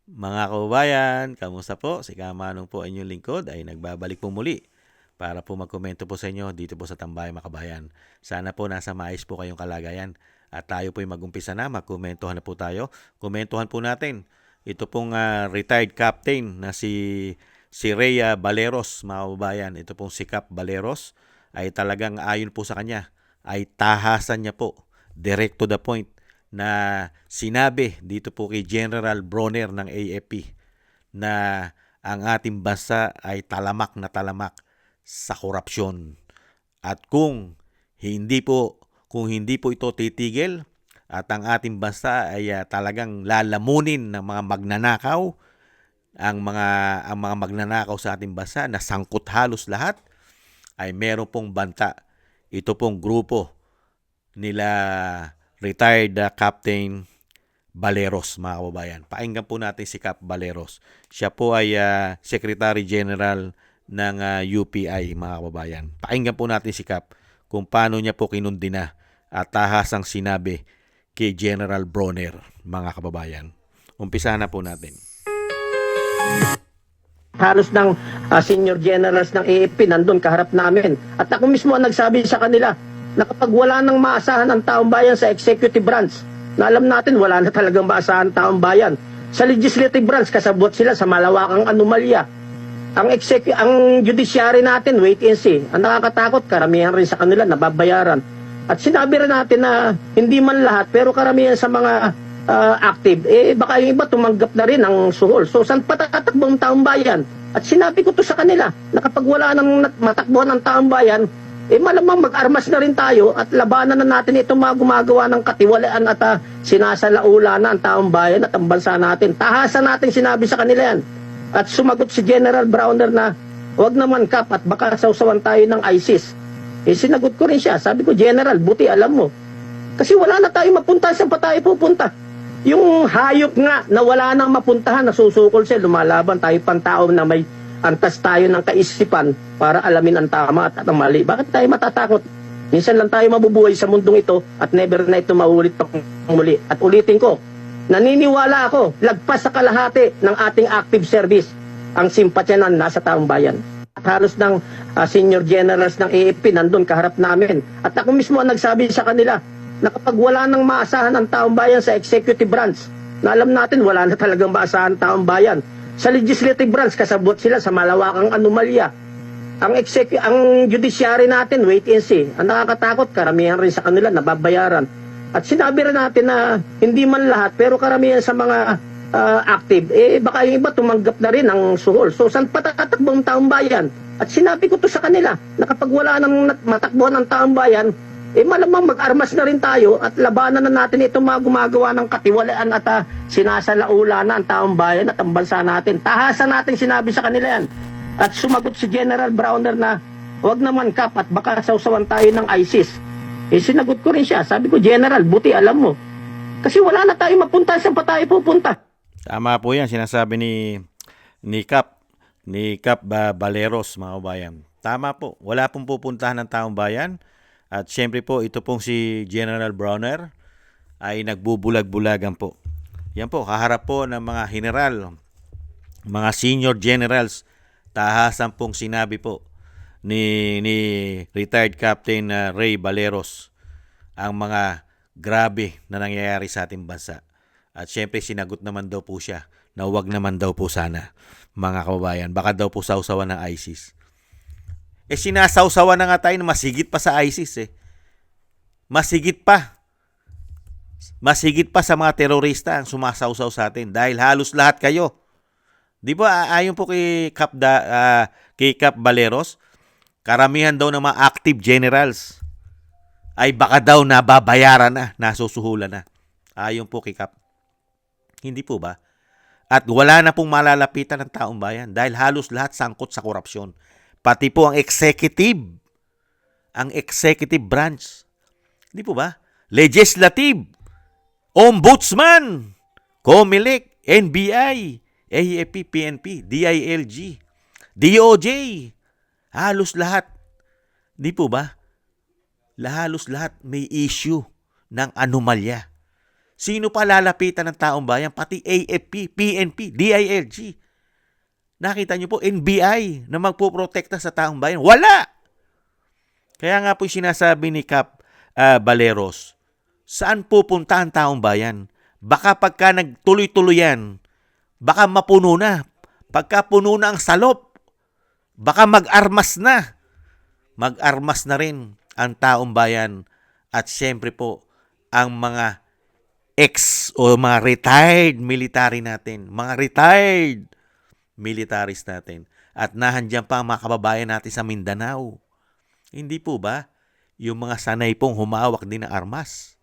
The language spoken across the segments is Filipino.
Mga kababayan, kamusta po? Si Kamanong po inyong lingkod ay nagbabalik po muli para po magkomento po sa inyo dito po sa Tambayang Makabayan. Sana po nasa maayos po kayong kalagayan at tayo po ay mag-umpisa na, magkomentuhan na po tayo. Komentuhan po natin ito pong retired captain na si Rhea Baleros, mga kababayan. Ito pong si Cap Baleros ay talagang ayon po sa kanya ay tahasan niya po, direct to the point na sinabi dito po kay General Bronner ng AFP na ang ating bansa ay talamak na talamak sa korupsyon. At kung hindi po ito titigil at ang ating bansa ay talagang lalamunin ng mga magnanakaw, ang mga magnanakaw sa ating bansa na sangkot halos lahat, ay meron pong banta. Ito pong grupo nila retired Captain Baleros, mga kababayan. Pakinggan po natin si Cap Baleros. Siya po ay Secretary General ng UPI, mga kababayan. Pakinggan po natin si Cap kung paano niya po kinundina at tahasang sinabi kay General Bronner, mga kababayan. Umpisa na po natin. Halos ng senior generals ng AFP nandun kaharap namin. At ako mismo ang nagsabi sa kanila na kapag wala nang maasahan ang taong bayan sa executive branch, na alam natin wala na talagang maasahan ang taong bayan. Sa legislative branch, kasabot sila sa malawakang anomalya. Ang judiciary natin, wait and see. Ang nakakatakot, karamihan rin sa kanila nababayaran. At sinabi rin natin na hindi man lahat, pero karamihan sa mga active, baka yung iba tumanggap na rin ng suhol. So, saan patatakbo ang taong bayan? At sinabi ko to sa kanila, na kapag wala nang matakbuhan ng taong bayan, malamang mag-armas na rin tayo at labanan na natin itong mga gumagawa ng katiwalaan at sinasalaula na ang taong bayan at ang bansa natin. Tahasan natin sinabi sa kanila yan. At sumagot si General Browner na, wag naman Kap at baka sausawan tayo ng ISIS. Sinagot ko rin siya. Sabi ko, General, buti alam mo. Kasi wala na tayo mapunta, saan pa tayo pupunta? Yung hayop nga na wala nang mapuntahan, nasusukol siya, lumalaban tayo pantao na may antas tayo ng kaisipan para alamin ang tama at ang mali. Bakit tayo matatakot? Minsan lang tayo mabubuhay sa mundong ito at never na ito maulit pa muli. At ulitin ko, naniniwala ako, lagpas sa kalahati ng ating active service ang simpatya na nasa taong bayan. At halos ng senior generals ng AFP nandun kaharap namin. At ako mismo ang nagsabi sa kanila na kapag wala nang maasahan ang taong bayan sa executive branch, na alam natin wala na talagang maasahan ang taong bayan. Sa legislative branch, kasabot sila sa malawakang anomalya. Ang judiciary natin, wait and see. Ang nakakatakot, karamihan rin sa kanila nababayaran. At sinabi rin natin na hindi man lahat, pero karamihan sa mga active, baka yung iba tumanggap na rin ng suhol. So, saan patatakbo ang taong bayan? At sinabi ko to sa kanila, na kapag wala nang matakbuhan ng taong bayan, malamang mag-armas na rin tayo at labanan na natin itong mga gumagawa ng katiwalaan at sinasalaula na ang taong bayan at ang bansa natin. Tahasan natin sinabi sa kanila yan. At sumagot si General Browner na, wag naman Kap at baka sausawan tayo ng ISIS. Sinagot ko rin siya. Sabi ko, General, buti alam mo. Kasi wala na tayo mapunta, saan pa tayo pupunta? Tama po yan, sinasabi ni Cap Baleros, mga kabayan. Tama po, wala pong pupuntahan ng taong bayan. At syempre po, ito pong si General Browner ay nagbubulag-bulagan po. Yan po, kaharap po ng mga general, mga senior generals, tahasan pong sinabi po ni retired Captain Ray Baleros ang mga grabe na nangyayari sa ating bansa. At syempre sinagot naman daw po siya na huwag naman daw po sana, mga kababayan. Baka daw po sausawan ng ISIS. Sinasawsawan na nga tayo na masigit pa sa ISIS . Masigit pa. Masigit pa sa mga terorista ang sumasawsaw sa atin dahil halos lahat kayo. Di ba ayon po kay Cap Baleros, karamihan daw ng mga active generals ay baka daw nababayaran na, nasusuhulan na. Ayon po kay Cap. Hindi po ba? At wala na pong malalapitan ng taong bayan dahil halos lahat sangkot sa korupsyon. Pati po ang executive branch. Di po ba? Legislative, Ombudsman, COMELEC, NBI, AFP, PNP, DILG, DOJ. Halos lahat. Di po ba? Halos lahat may issue ng anomalya Sino pa lalapitan ng taong bayan? Pati AFP, PNP, DILG. Nakita niyo po, NBI na magpoprotekta sa taong bayan. Wala! Kaya nga po sinasabi ni Cap Baleros, saan pupunta ang taong bayan? Baka pagka nagtuloy-tuloy yan, baka mapuno na. Pagka puno na ang salop, baka mag-armas na. Mag-armas na rin ang taong bayan at siyempre po ang mga ex o mga retired military natin, mga retired militaries natin. At nahandyan pa ang mga kababayan natin sa Mindanao. Hindi po ba yung mga sanay pong humawak din ng armas?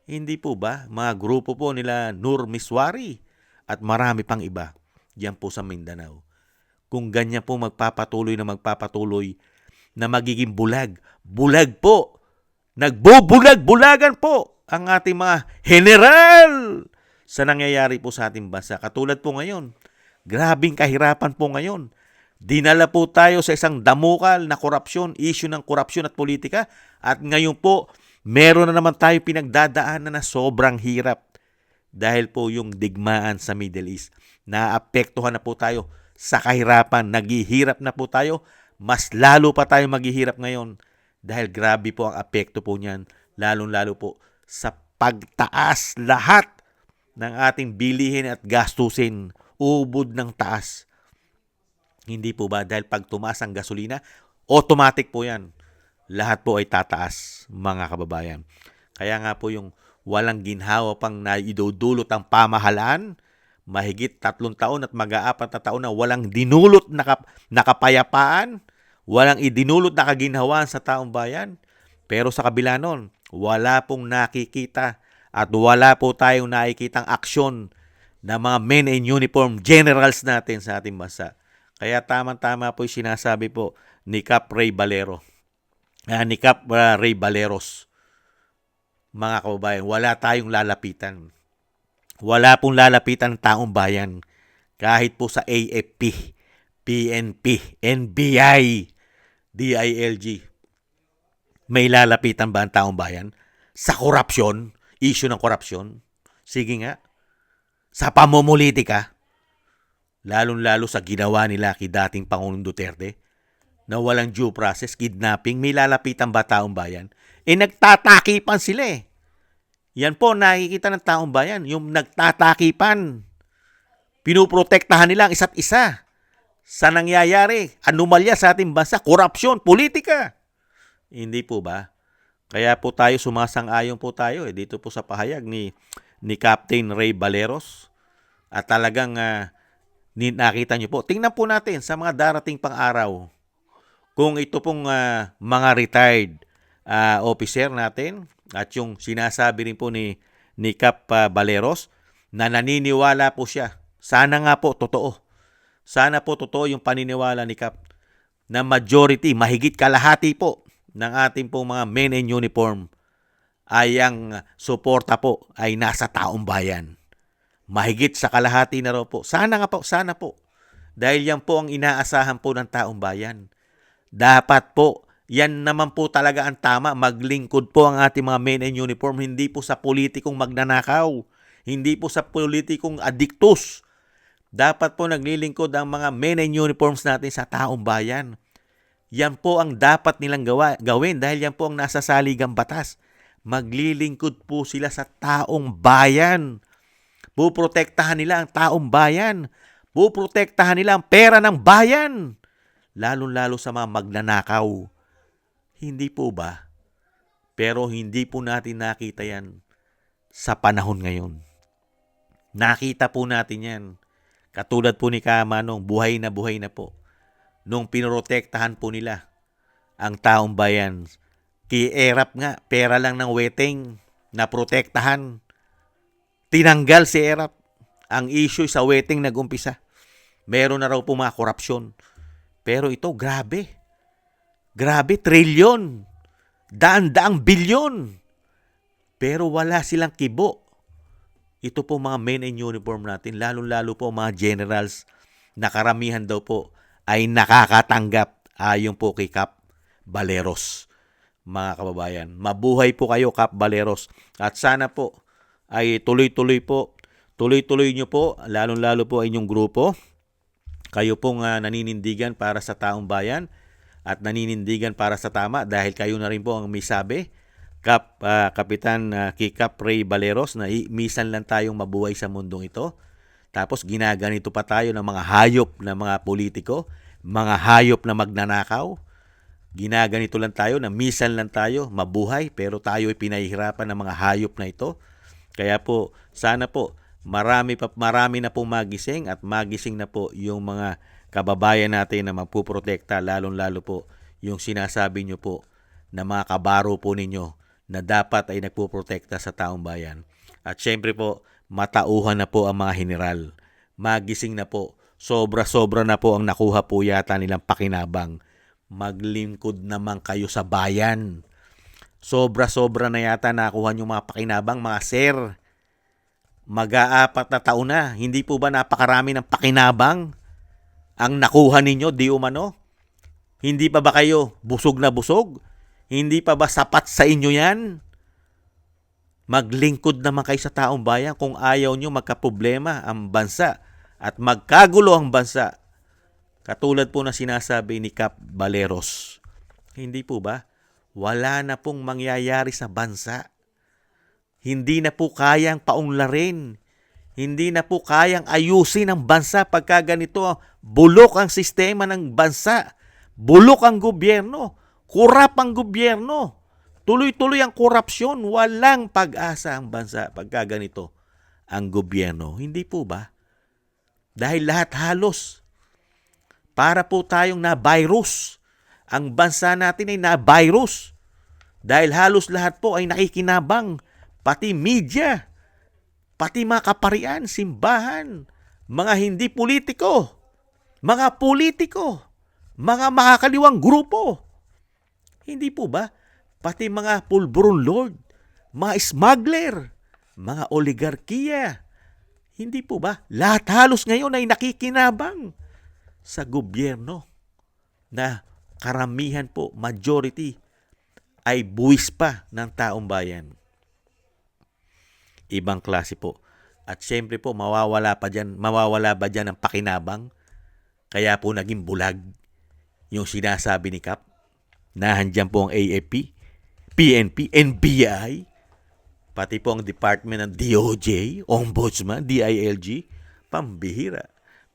Hindi po ba mga grupo po nila Nur Miswari at marami pang iba diyan po sa Mindanao? Kung ganyan po magpapatuloy na magiging bulag. Bulag po. Nagbubulag-bulagan po ang ating mga general sa nangyayari po sa ating bansa. Katulad po ngayon, grabing kahirapan po ngayon. Dinala po tayo sa isang damukal na korupsyon, issue ng korupsyon at politika. At ngayon po, meron na naman tayo pinagdadaanan na sobrang hirap. Dahil po yung digmaan sa Middle East. Naapektuhan na po tayo sa kahirapan. Naghihirap na po tayo. Mas lalo pa tayo maghihirap ngayon dahil grabe po ang apekto po niyan, lalong-lalo po sa pagtaas lahat ng ating bilihin at gastusin, ubod ng taas. Hindi po ba dahil pag tumaas ang gasolina, automatic po yan. Lahat po ay tataas, mga kababayan. Kaya nga po yung walang ginhawa pang naidudulot ang pamahalaan, mahigit 3 taon at mag-4 na taon na walang dinulot na kapayapaan, walang idinulot na kaginhawaan sa taong bayan. Pero sa kabila nun, wala pong nakikita at wala po tayong nakikitang aksyon ng mga men in uniform generals natin sa ating bansa. Kaya tamang-tama po yung sinasabi po ni Cap Ray Valero, ni Cap Ray Valeros. Mga kababayan, wala tayong lalapitan. Wala pong lalapitan ng taong bayan. Kahit po sa AFP, PNP, NBI, DILG. May lalapitan ba ang taong bayan? Sa korupsyon, issue ng korupsyon? Sige nga. Sa pamumulitika, lalong-lalo sa ginawa nila kay dating Pangulong Duterte, na walang due process, kidnapping, may lalapitan ba taong bayan? Nagtatakipan sila eh. Yan po, nakikita ng taong bayan, yung nagtatakipan. Pinuprotektahan nila ang isa't isa sa nangyayari, anomalya sa ating bansa, korupsyon, politika. Hindi po ba? Kaya po tayo, sumasang-ayon po tayo dito po sa pahayag ni Captain Ray Valeros. At talagang nakita nyo po. Tingnan po natin sa mga darating pang araw kung ito pong mga retired officer natin at yung sinasabi rin po ni Cap Valeros na naniniwala po siya. Sana nga po totoo. Sana po totoo yung paniniwala ni Cap na majority, mahigit kalahati po ng ating pong mga men in uniform ay ang suporta po ay nasa taong bayan. Mahigit sa kalahati na raw po. Sana nga po, sana po. Dahil yan po ang inaasahan po ng taong bayan. Dapat po, yan naman po talaga ang tama. Maglingkod po ang ating mga men in uniform. Hindi po sa politikong magnanakaw. Hindi po sa politikong adiktos. Dapat po naglilingkod ang mga men in uniforms natin sa taong bayan. Yan po ang dapat nilang gawin dahil yan po ang nasa saligang batas. Maglilingkod po sila sa taong bayan. Puprotektahan nila ang taong bayan. Puprotektahan nila ang pera ng bayan. Lalo-lalo sa mga magnanakaw. Hindi po ba? Pero hindi po natin nakita yan sa panahon ngayon. Nakita po natin yan. Katulad po ni Kamanong, buhay na po. Nung pinoprotektahan po nila ang taong bayan. Kay Erap nga, pera lang ng weteng na protektahan. Tinanggal si Erap. Ang issue sa weteng nag-umpisa. Meron na raw po mga korupsyon. Pero ito, grabe. Grabe, trilyon. Daan-daang bilyon. Pero wala silang kibo. Ito po mga men in uniform natin, lalo-lalo po mga generals na karamihan daw po ay nakakatanggap ayon po kay Cap Valeros. Mga kababayan, mabuhay po kayo Cap Valeros. At sana po ay tuloy-tuloy po. Tuloy-tuloy nyo po, lalong-lalo po ay inyong grupo. Kayo pong naninindigan para sa taong bayan at naninindigan para sa tama dahil kayo na rin po ang may sabi, Kapitan Kikap Ray Baleros, na misan lang tayong mabuhay sa mundong ito. Tapos ginaganito pa tayo ng mga hayop na mga politiko, mga hayop na magnanakaw. Ginaganito lang tayo na misan lang tayo mabuhay pero tayo ay pinahihirapan ng mga hayop na ito. Kaya po, sana po, marami na pong magising at magising na po yung mga kababayan natin na magpuprotekta, lalong-lalo po yung sinasabi nyo po na mga kabaro po ninyo na dapat ay nagpuprotekta sa taong bayan. At syempre po, matauhan na po ang mga general. Magising na po. Sobra-sobra na po ang nakuha po yata nilang pakinabang. Maglingkod naman kayo sa bayan. Sobra-sobra na yata nakuha nyo mga pakinabang, mga sir. Mag-aapat na taon na. Hindi po ba napakarami ng pakinabang ang nakuha ninyo, di umano? Hindi pa ba kayo busog na busog? Hindi pa ba sapat sa inyo yan? Maglingkod naman kayo sa taong bayan kung ayaw nyo magkaproblema ang bansa at magkagulo ang bansa. Katulad po na sinasabi ni Kap Baleros. Hindi po ba? Wala na pong mangyayari sa bansa. Hindi na po kayang paunlarin. Hindi na po kayang ayusin ang bansa pagka ganito. Bulok ang sistema ng bansa. Bulok ang gobyerno. Kurap ang gobyerno. Tuloy-tuloy ang korupsyon. Walang pag-asa ang bansa pagka ganito ang gobyerno. Hindi po ba? Dahil lahat halos. Para po tayong na-virus. Ang bansa natin ay na-virus. Dahil halos lahat po ay nakikinabang. Pati media, pati mga kaparian, simbahan, mga hindi politiko, mga makakaliwang grupo. Hindi po ba? Pati mga pulburon lord, mga smuggler, mga oligarkiya. Hindi po ba? Lahat halos ngayon ay nakikinabang sa gobyerno na karamihan po, majority, ay buwis pa ng taong bayan. Ibang klase po. At syempre po, mawawala ba dyan ang pakinabang? Kaya po naging bulag yung sinasabi ni Kap. Nahandyan po ang AFP, PNP, NBI, pati po ang Department ng DOJ, Ombudsman, DILG, pambihira.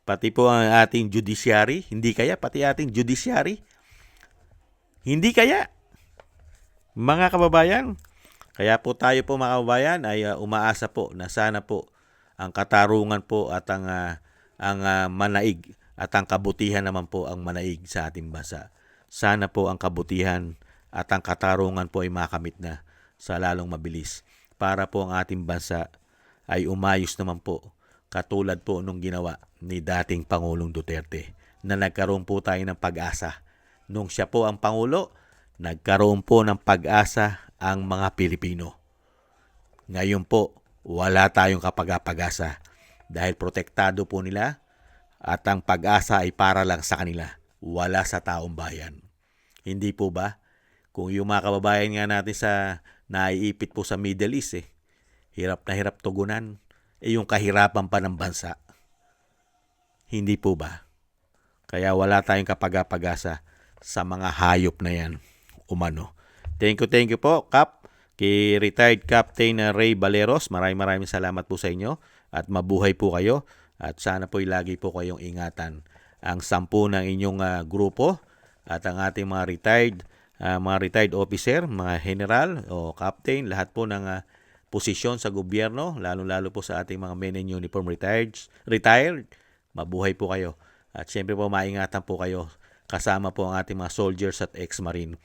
Pati po ang ating judiciary, hindi kaya, pati ating judiciary, hindi kaya. Mga kababayan, kaya po tayo po mga kababayan ay umaasa po na sana po ang katarungan po at ang manaig at ang kabutihan naman po ang manaig sa ating bansa. Sana po ang kabutihan at ang katarungan po ay makamit na sa lalong mabilis para po ang ating bansa ay umayos naman po katulad po nung ginawa ni dating Pangulong Duterte na nagkaroon po tayo ng pag-asa. Nung siya po ang Pangulo, nagkaroon po ng pag-asa ang mga Pilipino. Ngayon po, wala tayong kapag-asa dahil protektado po nila at ang pag-asa ay para lang sa kanila, wala sa taong bayan. Hindi po ba? Kung yung mga kababayan nga natin sa naiipit po sa Middle East, hirap na hirap tugunan, yung kahirapan pa ng bansa. Hindi po ba? Kaya wala tayong kapag-asa sa mga hayop na yan, umano. Thank you po, Kap. Kay retired Captain Ray Baleros, maraming salamat po sa inyo at mabuhay po kayo at sana po lagi po kayong ingatan ang 10 ng inyong grupo at ang ating mga retired officer, mga general o captain, lahat po ng posisyon sa gobyerno, lalo-lalo po sa ating mga men in uniform retired, mabuhay po kayo. At syempre po maingatan po kayo kasama po ang ating mga soldiers at ex-marine.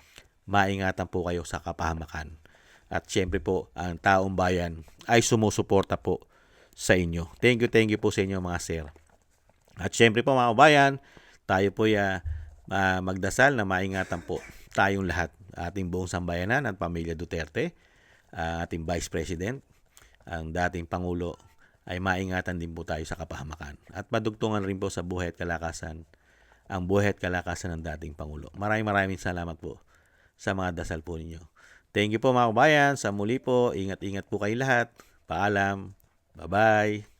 Maingatan po kayo sa kapahamakan. At syempre po, ang taong bayan ay sumusuporta po sa inyo. Thank you po sa inyo mga sir. At syempre po mga kabayan, tayo po magdasal na maingatan po tayong lahat. Ating buong sambayanan at pamilya Duterte, ating Vice President, ang dating Pangulo, ay maingatan din po tayo sa kapahamakan. At madugtungan rin po sa buhay at kalakasan, ang buhay at kalakasan ng dating Pangulo. Maraming salamat po sa mga dasal po ninyo. Thank you po mga kabayan. Sa muli po, ingat-ingat po kayo lahat. Paalam. Bye-bye.